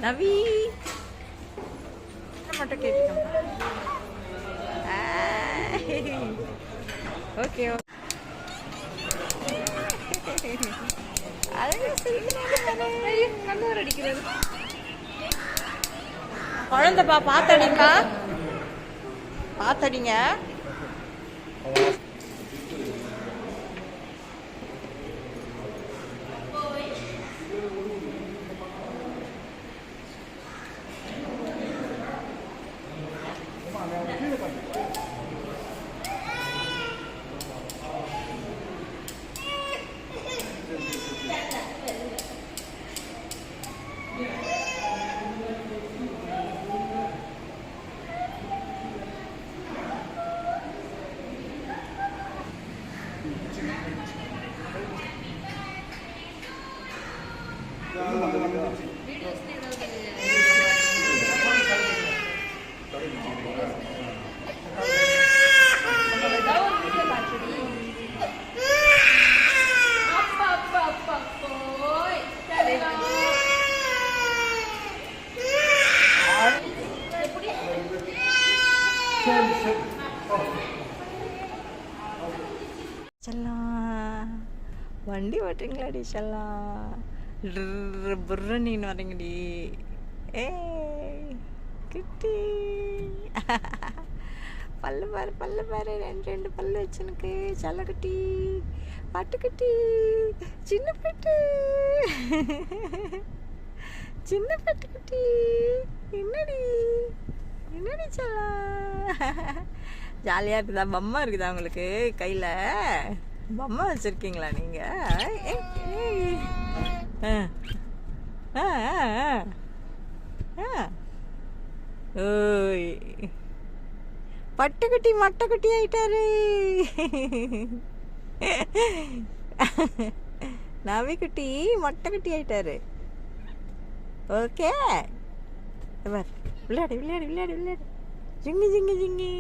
நவி மட்டும் கேட்டுக்கோங்க. ஓகே கண்ணூர் அடிக்கிறது குழந்தைப்பா. பார்த்தடிங்கப்பா, பார்த்தடிங்க. செல்லாம் வண்டி ஓட்டுறீங்களாடி செல்லாம்? புர்ரன்னு வரீங்கடி. ஏ கிட்டி பல்லு பாரு, பல்லு பாரு, ரெண்டு பல்லு வச்சுனுக்கு. செல்ல குட்டி, பட்டுக்குட்டி, சின்ன பட்டு, சின்ன பட்டுக்குட்டி. என்னடி என்னடி செல்லம்? ஜாலியாக இருக்குதா? பொம்மை இருக்குதா உங்களுக்கு கையில்? பொம்மை வச்சுருக்கீங்களா நீங்கள்? ஓய் பட்டுக்குட்டி மட்டைக்குட்டி ஆயிட்டாரு. நவிக்குட்டி மட்டைக்குட்டி ஆயிட்டாரு. ஓகே விளையாடு விளையாடு விளையாடு விளையாடு. ஜிங்கி ஜிங்கி ஜிங்கி.